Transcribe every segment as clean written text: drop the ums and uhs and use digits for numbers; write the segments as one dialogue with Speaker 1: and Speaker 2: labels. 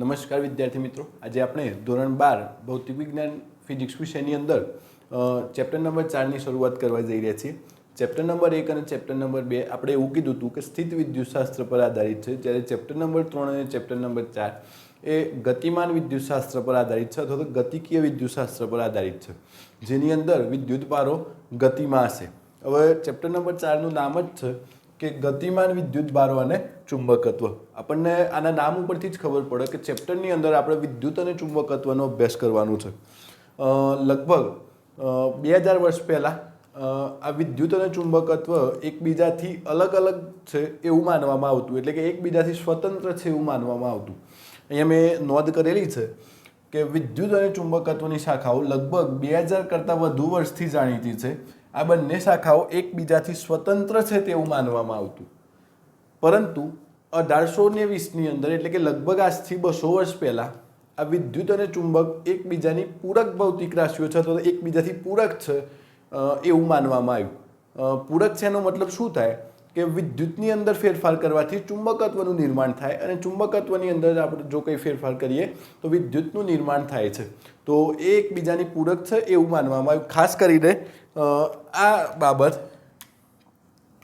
Speaker 1: નમસ્કાર વિદ્યાર્થી મિત્રો, આજે આપણે ધોરણ 12 ભૌતિક વિજ્ઞાન ફિઝિક્સ વિષયની અંદર ચેપ્ટર નંબર 4ની શરૂઆત કરવા જઈ રહ્યા છીએ. ચેપ્ટર નંબર 1 અને ચેપ્ટર નંબર 2 આપણે એવું કીધું હતું કે સ્થિત વિદ્યુતશાસ્ત્ર પર આધારિત છે, જ્યારે ચેપ્ટર નંબર 3 અને ચેપ્ટર નંબર 4 એ ગતિમાન વિદ્યુતશાસ્ત્ર પર આધારિત છે અથવા તો ગતિકીય વિદ્યુતશાસ્ત્ર પર આધારિત છે, જેની અંદર વિદ્યુતભારો ગતિમાં હશે. હવે ચેપ્ટર નંબર 4નું નામ જ છે કે ગતિમાન વિદ્યુતભારો અને ચુંબકત્વ. આપણને આના નામ ઉપરથી જ ખબર પડે કે ચેપ્ટરની અંદર આપણે વિદ્યુત અને ચુંબકત્વનો અભ્યાસ કરવાનું છે. લગભગ 2000 વર્ષ પહેલાં આ વિદ્યુત અને ચુંબકત્વ એકબીજાથી અલગ અલગ છે એવું માનવામાં આવતું, એટલે કે એકબીજાથી સ્વતંત્ર છે એવું માનવામાં આવતું. અહીંયા મેં નોંધ કરેલી છે કે વિદ્યુત અને ચુંબકત્વની શાખાઓ લગભગ 2000 કરતાં વધુ વર્ષથી જાણીતી છે. આ બંને શાખાઓ એકબીજાથી સ્વતંત્ર છે તેવું માનવામાં આવતું, પરંતુ 1820ની અંદર, એટલે કે લગભગ આજથી 200 વર્ષ પહેલાં આ વિદ્યુત અને ચુંબક એકબીજાની પૂરક ભૌતિક રાશિઓ છે અથવા એકબીજાથી પૂરક છે એવું માનવામાં આવ્યું. પૂરક છે એનો મતલબ શું થાય કે વિદ્યુતની અંદર ફેરફાર કરવાથી ચુંબકત્વનું નિર્માણ થાય અને ચુંબકત્વની અંદર આપણે જો કંઈ ફેરફાર કરીએ તો વિદ્યુતનું નિર્માણ થાય છે. તો એ એકબીજાની પૂરક છે એવું માનવામાં આવ્યું. ખાસ કરીને આ બાબત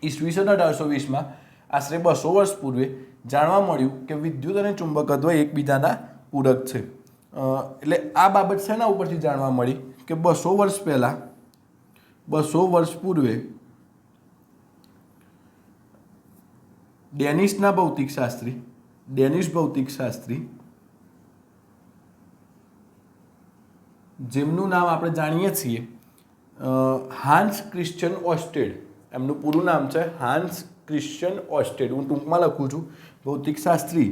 Speaker 1: ઈસવીસન 1820માં આશરે 200 વર્ષ પૂર્વે જાણવા મળ્યું કે વિદ્યુત અને ચુંબકત્વ એકબીજાના પૂરક છે. એટલે આ બાબત શેના ઉપરથી જાણવા મળી કે 200 વર્ષ પહેલાં 200 વર્ષ પૂર્વે ડેનિશ ભૌતિકશાસ્ત્રી જેમનું નામ આપણે જાણીએ છીએ હાન્સ ક્રિશ્ચિયન ઓર્સ્ટેડ, એમનું પૂરું નામ છે હાન્સ ક્રિશ્ચિયન ઓર્સ્ટેડ. હું ટૂંકમાં લખું છું. ભૌતિકશાસ્ત્રી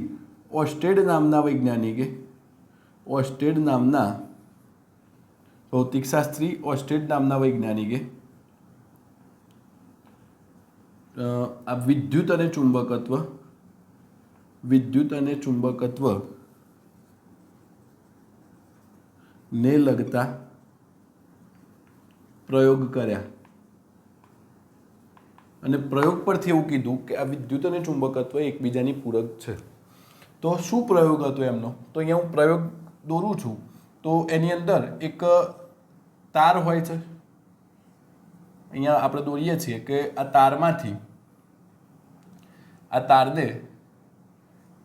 Speaker 1: ઓર્સ્ટેડ નામના વૈજ્ઞાનિકે આ વિદ્યુત અને ચુંબકત્વ ને લગતા પ્રયોગ કર્યા અને પ્રયોગ પરથી એવું કીધું કે આ વિદ્યુત અને ચુંબકત્વ એકબીજાની પૂરક છે. તો શું પ્રયોગ હતો એમનો? તો અહીંયા હું પ્રયોગ દોરું છું. તો એની અંદર એક તાર હોય છે. અહીંયા આપણે દોરીએ છીએ કે આ તારમાંથી આ તારને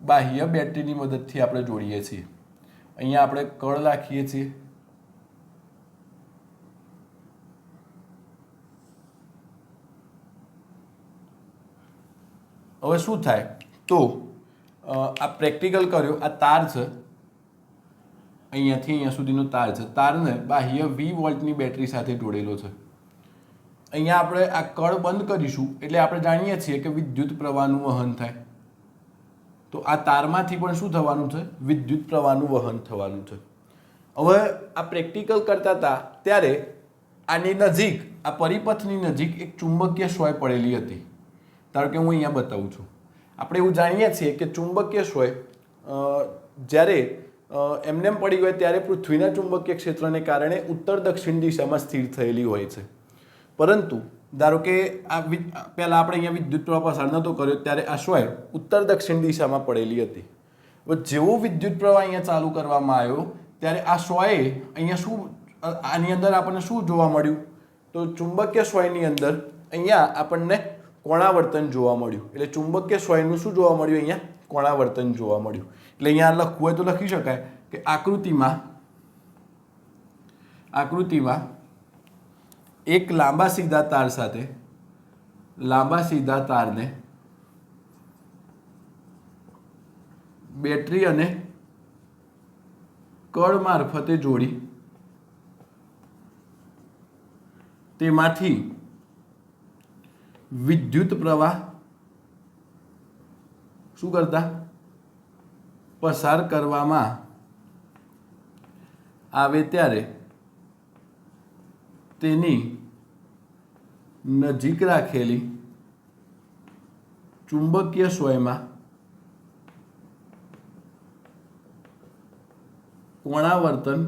Speaker 1: બાહ્ય બેટરીની મદદથી આપણે જોડીએ છીએ. અહીંયા આપણે કળ રાખીએ છીએ. હવે શું થાય તો આ પ્રેક્ટિકલ કર્યો. આ તાર છે, અહીંયાથી અહીંયા સુધીનો તાર છે. તારને બાહ્ય 20 વોલ્ટની બેટરી સાથે જોડેલો છે. અહીંયા આપણે આ કળ બંધ કરીશું એટલે આપણે જાણીએ છીએ કે વિદ્યુત પ્રવાહનું વહન થાય. તો આ તારમાંથી પણ શું થવાનું છે? વિદ્યુત પ્રવાહનું વહન થવાનું છે. હવે આ પ્રેક્ટિકલ કરતા હતા ત્યારે આની નજીક, આ પરિપથની નજીક એક ચુંબકીય સોય પડેલી હતી. ધારો કે હું અહીંયા બતાવું છું. આપણે એવું જાણીએ છીએ કે ચુંબકીય સોય જ્યારે એમને પડી હોય ત્યારે પૃથ્વીના ચુંબકીય ક્ષેત્રને કારણે ઉત્તર દક્ષિણ દિશામાં સ્થિર થયેલી હોય છે. પરંતુ ધારો કે આ પહેલાં આપણે અહીંયા વિદ્યુત પ્રવાહ પસાર નહોતો કર્યો ત્યારે આ સોય ઉત્તર દક્ષિણ દિશામાં પડેલી હતી. હવે જેવો વિદ્યુત પ્રવાહ અહીંયા ચાલુ કરવામાં આવ્યો ત્યારે આ સોયે અહીંયા શું, આની અંદર આપણને શું જોવા મળ્યું? તો ચુંબકીય સોયની અંદર અહીંયા આપણને કોણાવર્તન જોવા મળ્યું. એટલે ચુંબકીય સોયનું શું જોવા મળ્યું? અહીંયા કોણાવર્તન જોવા મળ્યું. એટલે અહીંયા લખવું હોય તો લખી શકાય કે આકૃતિમાં એક લાંબા સીધા તાર સાથે લાંબા સીધા તારને બેટરી અને કળ મારફતે જોડી તેમાંથી વિદ્યુત પ્રવાહ શું કરતા? પસાર કરવામાં આવે ત્યારે તેની નજીક રાખેલી ચુંબકીય સોયમાં કોણાવર્તન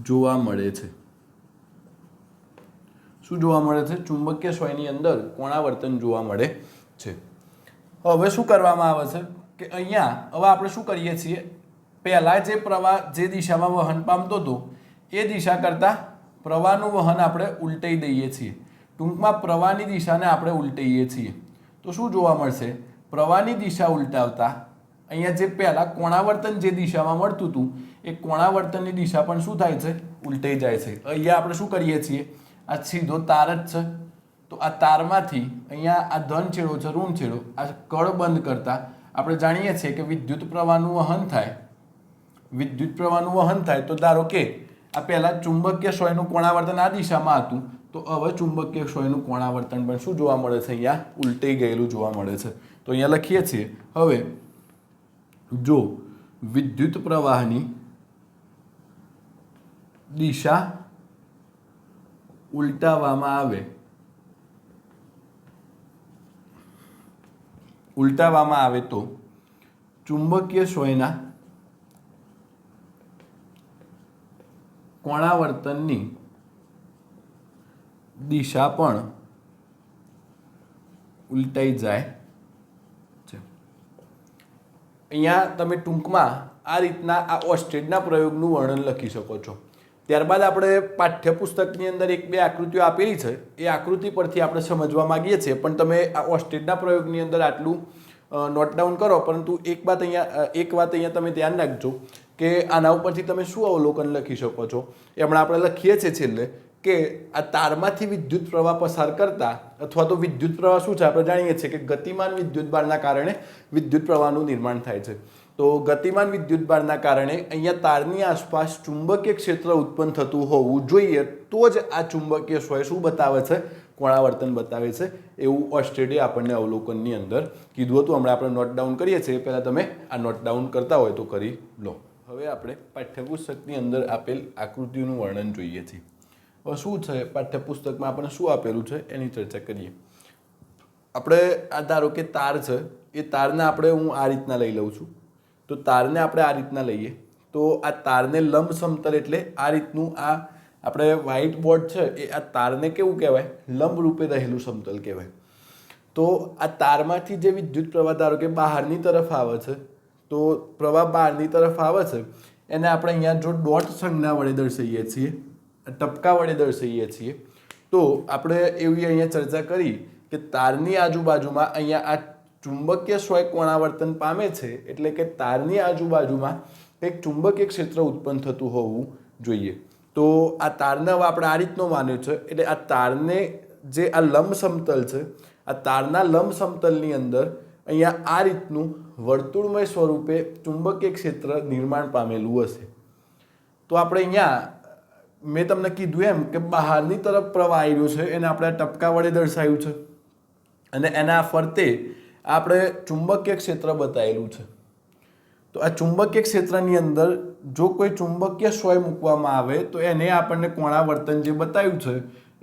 Speaker 1: જોવા મળે છે. શું જોવા મળે છે? ચુંબકીય સોયની અંદર કોણાવર્તન જોવા મળે છે. હવે શું કરવામાં આવે છે કે અહીંયા હવે આપણે શું કરીએ છીએ, પહેલાં જે પ્રવાહ જે દિશામાં વહન પામતો હતો એ દિશા કરતાં પ્રવાહનું વહન આપણે ઉલટાઈ દઈએ છીએ. ટૂંકમાં પ્રવાહની દિશાને આપણે ઉલટાઈએ છીએ. તો શું જોવા મળશે, પ્રવાહની દિશા ઉલટાવતા અહીંયા જે પહેલાં કોણાવર્તન જે દિશામાં મળતું હતું એ કોણાવર્તનની દિશા પણ શું થાય છે, ઉલટાઈ જાય છે. અહીંયા આપણે શું કરીએ છીએ, આ સીધો તાર જ છે, તો આ તારમાંથી અહીંયા આ ધન છેડો છે, ઋણ છેડો, આ કળ બંધ કરતા આપણે જાણીએ છીએ કે વિદ્યુત પ્રવાહનું વહન થાય. વિદ્યુત પ્રવાહનું વહન થાય તો ધારો કે આ પહેલાં ચુંબકીય ક્ષયનું કોણાવર્તન આ દિશામાં હતું, તો હવે ચુંબકીય ક્ષયનું કોણાવર્તન પણ શું જોવા મળે છે, અહીંયા ઉલટાઈ ગયેલું જોવા મળે છે. તો અહીંયા લખીએ છીએ, હવે જો વિદ્યુત પ્રવાહની દિશા ઉલટાવવામાં આવે તો ચુંબકીય ક્ષયના કોણાવર્તનની દિશા પણ ઉલટાઈ જાય છે. અહીંયા તમે ટૂંકમાં આ રીતના આ ઓર્સ્ટેડના પ્રયોગનું વર્ણન લખી શકો છો. ત્યારબાદ આપણે પાઠ્યપુસ્તકની અંદર એક બે આકૃતિઓ આપેલી છે, એ આકૃતિ પરથી આપણે સમજવા માંગીએ છીએ, પણ તમે આ ઓર્સ્ટેડના પ્રયોગની અંદર આટલું નોટ ડાઉન કરો. પરંતુ એક વાત અહીંયા તમે ધ્યાન રાખજો કે આના ઉપરથી તમે શું અવલોકન લખી શકો છો. એ હમણાં આપણે લખીએ છીએ છેલ્લે કે આ તારમાંથી વિદ્યુત પ્રવાહ પસાર કરતા, અથવા તો વિદ્યુત પ્રવાહ શું છે આપણે જાણીએ છીએ કે ગતિમાન વિદ્યુતભારના કારણે વિદ્યુત પ્રવાહનું નિર્માણ થાય છે. તો ગતિમાન વિદ્યુતભારના કારણે અહીંયા તારની આસપાસ ચુંબકીય ક્ષેત્ર ઉત્પન્ન થતું હોવું જોઈએ, તો જ આ ચુંબકીય ક્ષય શું બતાવે છે, કોણાવર્તન બતાવે છે. એવું ઓર્સ્ટેડે આપણને અવલોકનની અંદર કીધું હતું. હમણાં આપણે નોટ ડાઉન કરીએ છીએ, પહેલાં તમે આ નોટ ડાઉન કરતા હોય તો કરી લો. હવે આપણે પાઠ્યપુસ્તકની અંદર આપેલ આકૃતિનું વર્ણન જોઈએ છીએ. હવે શું છે પાઠ્યપુસ્તકમાં આપણને શું આપેલું છે એની ચર્ચા કરીએ. આપણે આ ધારો કે તાર છે, એ તારને આપણે હું આ રીતના લઈ લઉં છું. તો તારને આપણે આ રીતના લઈએ તો આ તારને લંબ સમતલ એટલે આ રીતનું આ આપણે વ્હાઇટ બોર્ડ છે એ આ તારને કેવું કહેવાય, લંબ રૂપે રહેલું સમતલ કહેવાય. તો આ તારમાંથી જે વિદ્યુત પ્રવાહ ધારો કે બહારની તરફ આવે છે, તો પ્રવાહ બહારની તરફ આવે છે એને આપણે અહીંયા જો ડોટ સંજ્ઞા વડે દર્શાવીએ છીએ, ટપકા વડે દર્શાવીએ છીએ, તો આપણે એવી અહીંયા ચર્ચા કરી કે તારની આજુબાજુમાં અહીંયા આ ચુંબકીય ક્ષય કોણાવર્તન પામે છે, એટલે કે તારની આજુબાજુમાં એક ચુંબકીય ક્ષેત્ર ઉત્પન્ન થતું હોવું જોઈએ. તો આ તારને હવે આપણે આ રીતનો માન્યો છે, એટલે આ તારને જે આ લંબ સમતલ છે, આ તારના લંબ સમતલની અંદર અહીંયા આ રીતનું વર્તુળમય સ્વરૂપે ચુંબકીય ક્ષેત્ર નિર્માણ પામેલું હશે. તો આપણે અહીંયા મેં તમને કીધું એમ કે બહારની તરફ પ્રવાહ આવી રહ્યો છે, એને આપણે ટપકા વડે દર્શાવ્યું છે, અને એના ફરતે આપણે ચુંબકીય ક્ષેત્ર બતાવેલું છે. તો આ ચુંબકીય ક્ષેત્રની અંદર જો કોઈ ચુંબકીય ક્ષય મૂકવામાં આવે તો એને આપણને કોણાવર્તન જે બતાવ્યું છે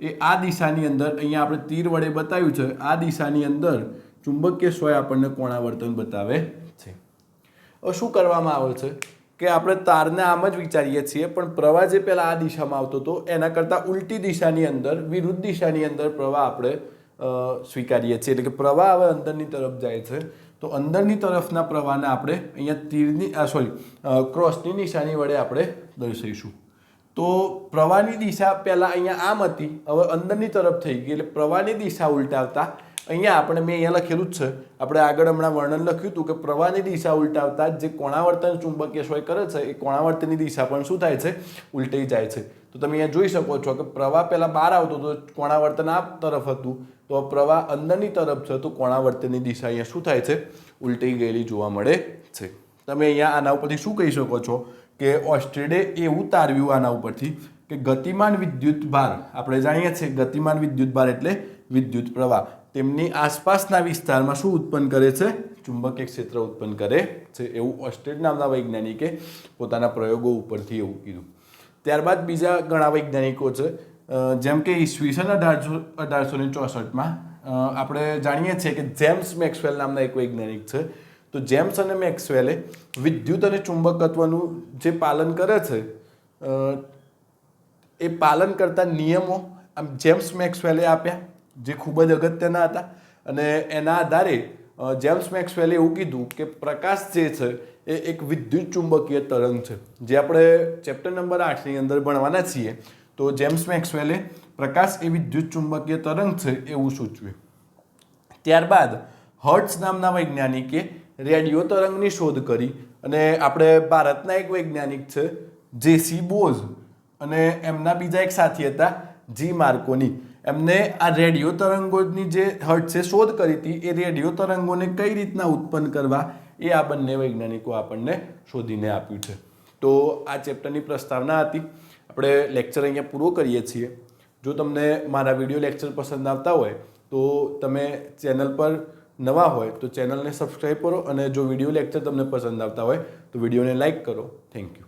Speaker 1: એ આ દિશાની અંદર, અહીંયા આપણે તીર વડે બતાવ્યું છે, આ દિશાની અંદર ચુંબકીય ક્ષય આપણને કોણાવર્તન બતાવે છે. હવે શું કરવામાં આવે છે કે આપણે તારને આમ જ વિચારીએ છીએ, પણ પ્રવાહ જે પહેલાં આ દિશામાં આવતો હતો એના કરતાં ઉલટી દિશાની અંદર, વિરુદ્ધ દિશાની અંદર પ્રવાહ આપણે સ્વીકારીએ છીએ. એટલે કે પ્રવાહ હવે અંદરની તરફ જાય છે, તો અંદરની તરફના પ્રવાહને આપણે અહીંયા ક્રોસની નિશાની વડે આપણે દર્શાવીશું. તો પ્રવાહની દિશા પહેલાં અહીંયા આમ હતી, હવે અંદરની તરફ થઈ ગઈ, એટલે પ્રવાહની દિશા ઉલટાવતા અહીંયા આપણે મેં અહીંયા લખેલું જ છે, આપણે આગળ હમણાં વર્ણન લખ્યું હતું કે પ્રવાહની દિશા ઉલટાવતા જે કોણાવર્તન ચુંબકીય ક્ષય કરે છે એ કોણાવર્તનની દિશા પણ શું થાય છે, ઉલટાઈ જાય છે. તો તમે અહીંયા જોઈ શકો છો કે પ્રવાહ પહેલાં બહાર આવતો હતો, કોણાવર્તન આ તરફ હતું, તો પ્રવાહ અંદરની તરફ છે, તો કોણાવર્તનની દિશા અહીંયા શું થાય છે, ઉલટાઈ ગયેલી જોવા મળે છે. તમે અહીંયા આના ઉપરથી શું કહી શકો છો કે ઓર્સ્ટેડે એવું તારવ્યું આના ઉપરથી કે ગતિમાન વિદ્યુત ભાર, આપણે જાણીએ છીએ ગતિમાન વિદ્યુત ભાર એટલે વિદ્યુત પ્રવાહ, તેમની આસપાસના વિસ્તારમાં શું ઉત્પન્ન કરે છે, ચુંબકીય ક્ષેત્ર ઉત્પન્ન કરે છે. એવું ઓર્સ્ટેડ નામના વૈજ્ઞાનિકે પોતાના પ્રયોગો ઉપરથી એવું કીધું. ત્યારબાદ બીજા ઘણા વૈજ્ઞાનિકો છે, જેમ કે ઈસવીસન 1864માં આપણે જાણીએ છીએ કે જેમ્સ મેક્સવેલ નામના એક વૈજ્ઞાનિક છે. તો જેમ્સ અને મેક્સવેલે વિદ્યુત અને ચુંબકત્વનું જે પાલન કરે છે એ પાલન કરતા નિયમો જેમ્સ મેક્સવેલે આપ્યા, જે ખૂબ જ અગત્યના હતા, અને એના આધારે જેમ્સ મેક્સવેલે એવું કીધું કે પ્રકાશ જે છે એ એક વિદ્યુત ચુંબકીય તરંગ છે, જે આપણે ચેપ્ટર નંબર 8ની અંદર ભણવાના છીએ. તો જેમ્સ મેક્સવેલે પ્રકાશ એ વિદ્યુત ચુંબકીય તરંગ છે એવું સૂચવ્યું. ત્યારબાદ હર્ટ્ઝ નામના વૈજ્ઞાનિકે રેડિયો તરંગની શોધ કરી અને આપણે ભારતના એક વૈજ્ઞાનિક છે જેસી બોઝ અને એમના બીજા એક સાથી હતા જી માર્કોની. એમને આ રેડિયો તરંગોની જે હર્ટ્ઝે શોધ કરી હતી એ રેડિયો તરંગોને કઈ રીતના ઉત્પન્ન કરવા એ આ બંને વૈજ્ઞાનિકો આપણને શોધીને આપ્યું છે. તો આ ચેપ્ટરની પ્રસ્તાવના હતી. આપણે લેક્ચર અહીંયા પૂરો કરીએ છીએ. જો તમને મારા વિડીયો લેક્ચર પસંદ આવતા હોય તો તમે ચેનલ પર નવા હોય તો ચેનલને સબસ્ક્રાઈબ કરો, અને જો વિડીયો લેક્ચર તમને પસંદ આવતા હોય તો વિડીયોને લાઈક કરો. Thank you.